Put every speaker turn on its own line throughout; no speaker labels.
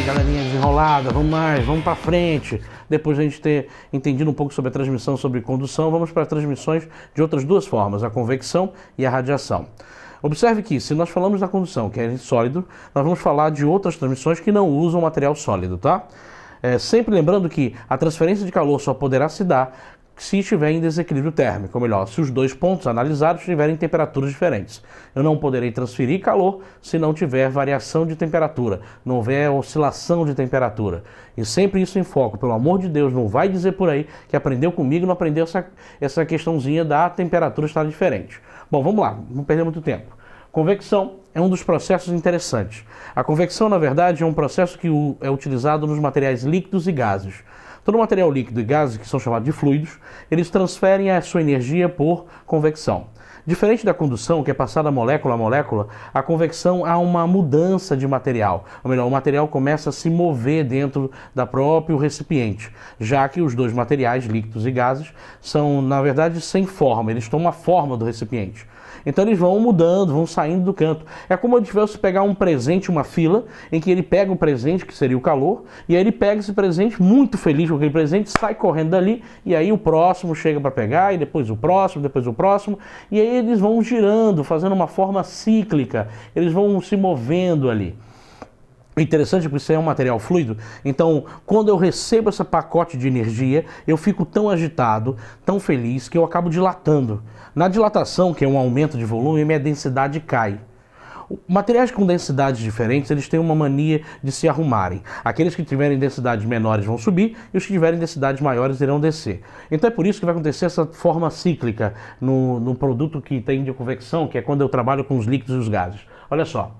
galerinha desenrolada, vamos mais, vamos para frente. Depois de a gente ter entendido um pouco sobre a transmissão, sobre condução, vamos para transmissões de outras duas formas, a convecção e a radiação. Observe que, se nós falamos da condução, que é sólido, nós vamos falar de outras transmissões que não usam material sólido, tá? Sempre lembrando que a transferência de calor só poderá se dar se estiver em desequilíbrio térmico, ou melhor, se os dois pontos analisados tiverem temperaturas diferentes. Eu não poderei transferir calor se não tiver variação de temperatura, não houver oscilação de temperatura. E sempre isso em foco, pelo amor de Deus, não vai dizer por aí que aprendeu comigo e não aprendeu essa questãozinha da temperatura estar diferente. Bom, vamos lá, não perder muito tempo. Convecção é um dos processos interessantes. A convecção, na verdade, é um processo que é utilizado nos materiais líquidos e gases. Todo material líquido e gases, que são chamados de fluidos, eles transferem a sua energia por convecção. Diferente da condução, que é passada molécula a molécula, a convecção há uma mudança de material. Ou melhor, o material começa a se mover dentro da próprio recipiente, já que os dois materiais, líquidos e gases, são, na verdade, sem forma, eles tomam a forma do recipiente. Então eles vão mudando, vão saindo do canto. É como se tivesse pegar um presente, uma fila, em que ele pega o presente, que seria o calor, e aí ele pega esse presente, muito feliz com aquele presente, sai correndo dali, e aí o próximo chega para pegar, e depois o próximo, e aí eles vão girando, fazendo uma forma cíclica, eles vão se movendo ali. Interessante porque isso é um material fluido, então quando eu recebo esse pacote de energia, eu fico tão agitado, tão feliz, que eu acabo dilatando. Na dilatação, que é um aumento de volume, minha densidade cai. Materiais com densidades diferentes, eles têm uma mania de se arrumarem. Aqueles que tiverem densidades menores vão subir e os que tiverem densidades maiores irão descer. Então é por isso que vai acontecer essa forma cíclica no produto que tem de convecção, que é quando eu trabalho com os líquidos e os gases. Olha só.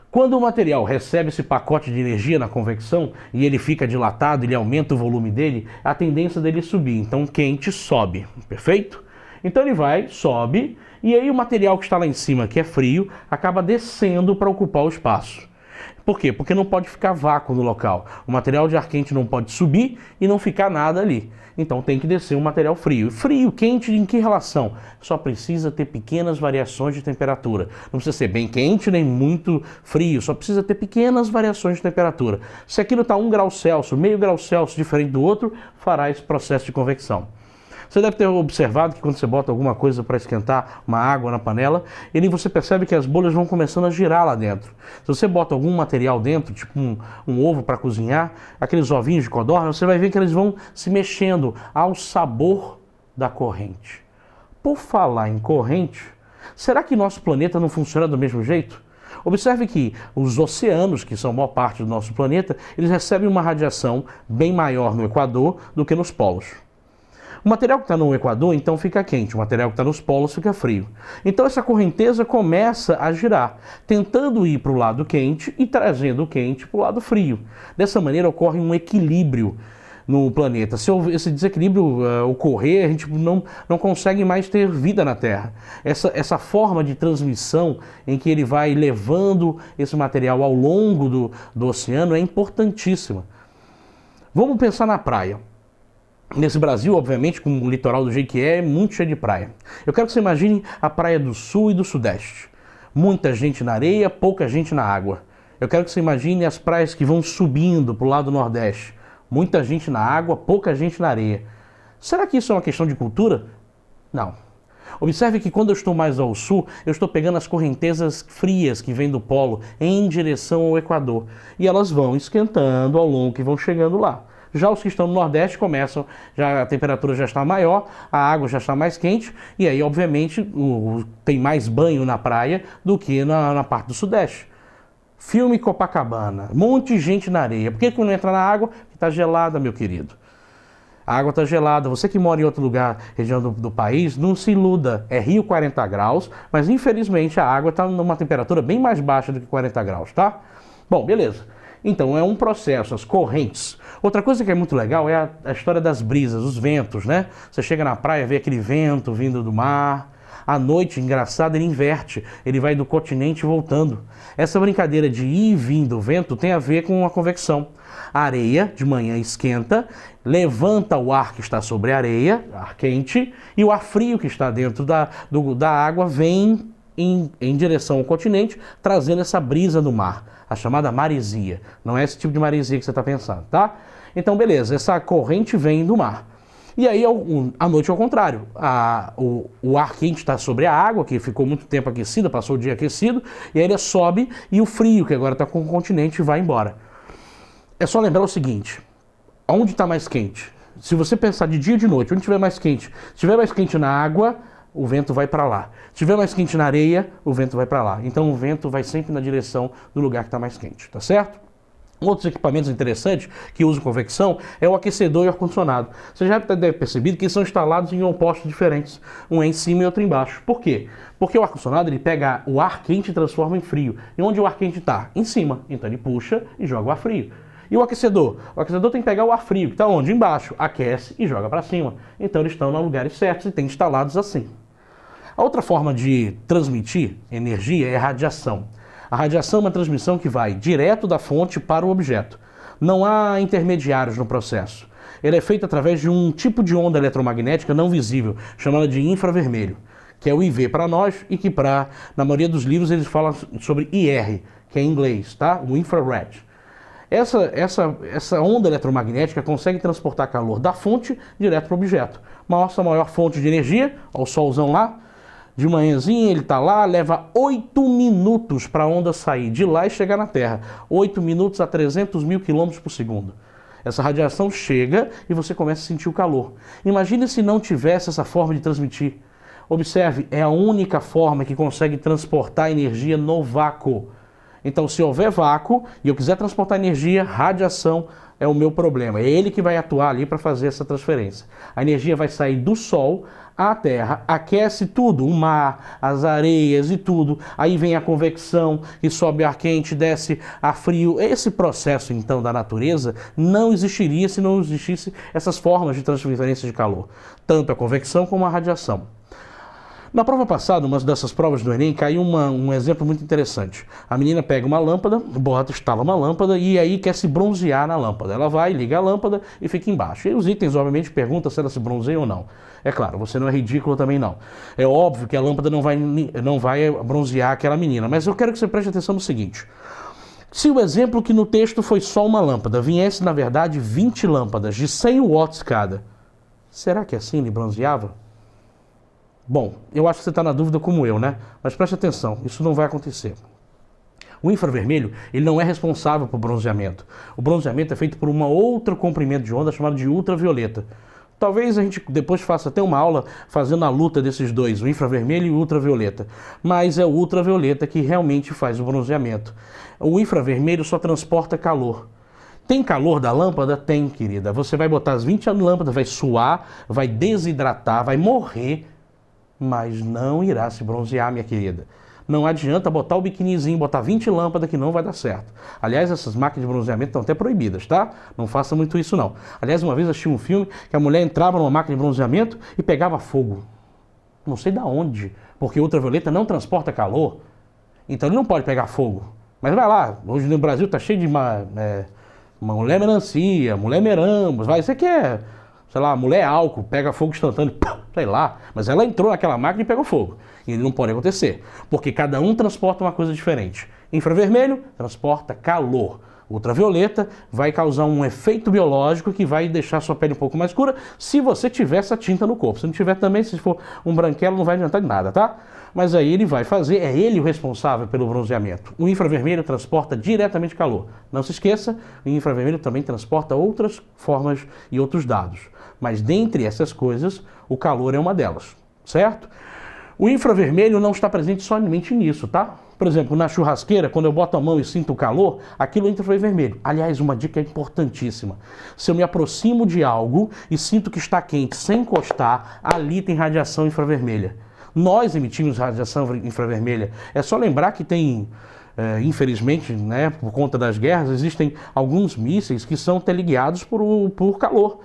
Quando o material recebe esse pacote de energia na convecção e ele fica dilatado, ele aumenta o volume dele, a tendência dele é subir. Então quente sobe, perfeito? Então ele vai, sobe, e aí o material que está lá em cima, que é frio, acaba descendo para ocupar o espaço. Por quê? Porque não pode ficar vácuo no local. O material de ar quente não pode subir e não ficar nada ali. Então tem que descer um material frio. Frio, quente, em que relação? Só precisa ter pequenas variações de temperatura. Não precisa ser bem quente nem muito frio, só precisa ter pequenas variações de temperatura. Se aquilo está 1 grau Celsius, meio grau Celsius diferente do outro, fará esse processo de convecção. Você deve ter observado que quando você bota alguma coisa para esquentar, uma água na panela, você percebe que as bolhas vão começando a girar lá dentro. Se você bota algum material dentro, tipo um ovo para cozinhar, aqueles ovinhos de codorna, você vai ver que eles vão se mexendo ao sabor da corrente. Por falar em corrente, será que nosso planeta não funciona do mesmo jeito? Observe que os oceanos, que são a maior parte do nosso planeta, eles recebem uma radiação bem maior no Equador do que nos polos. O material que está no Equador, então, fica quente. O material que está nos polos fica frio. Então, essa correnteza começa a girar, tentando ir para o lado quente e trazendo o quente para o lado frio. Dessa maneira, ocorre um equilíbrio no planeta. Se esse desequilíbrio ocorrer, a gente não consegue mais ter vida na Terra. Essa forma de transmissão em que ele vai levando esse material ao longo do oceano é importantíssima. Vamos pensar na praia. Nesse Brasil, obviamente, com o litoral do jeito que é muito cheio de praia. Eu quero que você imagine a praia do sul e do sudeste. Muita gente na areia, pouca gente na água. Eu quero que você imagine as praias que vão subindo para o lado nordeste. Muita gente na água, pouca gente na areia. Será que isso é uma questão de cultura? Não. Observe que quando eu estou mais ao sul, eu estou pegando as correntezas frias que vêm do polo em direção ao Equador. E elas vão esquentando ao longo que vão chegando lá. Já os que estão no Nordeste começam, a temperatura já está maior, a água já está mais quente, e aí, obviamente, tem mais banho na praia do que na parte do Sudeste. Filme Copacabana, um monte de gente na areia. Por que não entra na água? Porque está gelada, meu querido. A água está gelada. Você que mora em outro lugar, região do país, não se iluda. É Rio 40 graus, mas infelizmente a água está numa temperatura bem mais baixa do que 40 graus, tá? Bom, beleza. Então é um processo, as correntes. Outra coisa que é muito legal é a história das brisas, os ventos, né? Você chega na praia, vê aquele vento vindo do mar. À noite, engraçado, ele inverte. Ele vai do continente voltando. Essa brincadeira de ir e vir do vento tem a ver com a convecção. A areia, de manhã, esquenta, levanta o ar que está sobre a areia, ar quente, e o ar frio que está dentro da água vem em direção ao continente, trazendo essa brisa do mar, a chamada maresia. Não é esse tipo de maresia que você está pensando, tá? Então, beleza, essa corrente vem do mar. E aí, à noite, ao contrário, o ar quente está sobre a água, que ficou muito tempo aquecida, passou o dia aquecido, e aí ele sobe e o frio, que agora está com o continente, vai embora. É só lembrar o seguinte, onde está mais quente? Se você pensar de dia e de noite, onde estiver mais quente? Se estiver mais quente na água, o vento vai para lá. Se estiver mais quente na areia, o vento vai para lá. Então o vento vai sempre na direção do lugar que está mais quente, tá certo? Outros equipamentos interessantes que usam convecção é o aquecedor e o ar-condicionado. Você já deve ter percebido que eles são instalados em opostos diferentes, um é em cima e outro embaixo. Por quê? Porque o ar-condicionado ele pega o ar quente e transforma em frio. E onde o ar quente está? Em cima. Então ele puxa e joga o ar frio. E o aquecedor? O aquecedor tem que pegar o ar frio, que está onde? Embaixo. Aquece e joga para cima. Então eles estão nos lugares certos e têm instalados assim. A outra forma de transmitir energia é a radiação. A radiação é uma transmissão que vai direto da fonte para o objeto. Não há intermediários no processo. Ele é feito através de um tipo de onda eletromagnética não visível, chamada de infravermelho, que é o IV para nós e que na maioria dos livros eles falam sobre IR, que é em inglês, tá? O infrared. Essa onda eletromagnética consegue transportar calor da fonte direto para o objeto. Nossa maior fonte de energia, ó, o solzão lá, de manhãzinha ele está lá, leva 8 minutos para a onda sair de lá e chegar na Terra. 8 minutos a 300 mil quilômetros por segundo. Essa radiação chega e você começa a sentir o calor. Imagine se não tivesse essa forma de transmitir. Observe, é a única forma que consegue transportar energia no vácuo. Então, se houver vácuo e eu quiser transportar energia, radiação é o meu problema. É ele que vai atuar ali para fazer essa transferência. A energia vai sair do Sol à Terra, aquece tudo, o mar, as areias e tudo. Aí vem a convecção, e sobe ar quente, desce ar frio. Esse processo, então, da natureza não existiria se não existisse essas formas de transferência de calor. Tanto a convecção como a radiação. Na prova passada, uma dessas provas do Enem, caiu um exemplo muito interessante. A menina pega uma lâmpada, instala uma lâmpada e aí quer se bronzear na lâmpada. Ela vai, liga a lâmpada e fica embaixo. E os itens, obviamente, perguntam se ela se bronzeia ou não. É claro, você não é ridículo também não. É óbvio que a lâmpada não vai bronzear aquela menina, mas eu quero que você preste atenção no seguinte. Se o exemplo que no texto foi só uma lâmpada, viesse, na verdade, 20 lâmpadas de 100 watts cada, será que assim ele bronzeava? Bom, eu acho que você está na dúvida como eu, né? Mas preste atenção, isso não vai acontecer. O infravermelho, ele não é responsável por bronzeamento. O bronzeamento é feito por uma outra comprimento de onda chamada de ultravioleta. Talvez a gente depois faça até uma aula fazendo a luta desses dois, o infravermelho e o ultravioleta. Mas é o ultravioleta que realmente faz o bronzeamento. O infravermelho só transporta calor. Tem calor da lâmpada? Tem, querida. Você vai botar as 20 lâmpadas, vai suar, vai desidratar, vai morrer, mas não irá se bronzear, minha querida. Não adianta botar o biquinizinho, botar 20 lâmpadas que não vai dar certo. Aliás, essas máquinas de bronzeamento estão até proibidas, tá? Não faça muito isso não. Aliás, uma vez eu assisti um filme que a mulher entrava numa máquina de bronzeamento e pegava fogo. Não sei da onde, porque o ultravioleta não transporta calor. Então ele não pode pegar fogo. Mas vai lá, hoje no Brasil tá cheio de mulher melancia, mulher merambos, vai, isso aqui é... sei lá, mulher álcool, pega fogo instantâneo, sei lá, mas ela entrou naquela máquina e pegou fogo. E não pode acontecer, porque cada um transporta uma coisa diferente. Infravermelho transporta calor. Ultravioleta vai causar um efeito biológico que vai deixar sua pele um pouco mais escura se você tiver essa tinta no corpo. Se não tiver também, se for um branquelo, não vai adiantar de nada, tá? Mas aí ele vai fazer, é ele o responsável pelo bronzeamento. O infravermelho transporta diretamente calor. Não se esqueça, o infravermelho também transporta outras formas e outros dados. Mas dentre essas coisas, o calor é uma delas, certo? O infravermelho não está presente somente nisso, tá? Por exemplo, na churrasqueira, quando eu boto a mão e sinto o calor, aquilo é infravermelho. Aliás, uma dica importantíssima. Se eu me aproximo de algo e sinto que está quente sem encostar, ali tem radiação infravermelha. Nós emitimos radiação infravermelha. É só lembrar que tem, infelizmente, né, por conta das guerras, existem alguns mísseis que são teleguiados por calor.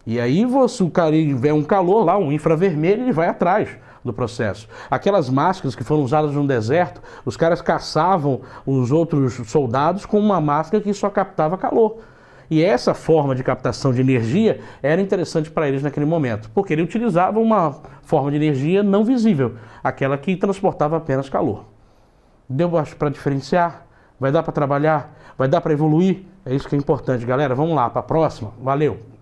E aí, se o cara tiver um calor lá, um infravermelho, ele vai atrás do processo. Aquelas máscaras que foram usadas no deserto, os caras caçavam os outros soldados com uma máscara que só captava calor. E essa forma de captação de energia era interessante para eles naquele momento, porque ele utilizava uma forma de energia não visível, aquela que transportava apenas calor. Deu para diferenciar? Vai dar para trabalhar? Vai dar para evoluir? É isso que é importante, galera. Vamos lá, para a próxima. Valeu!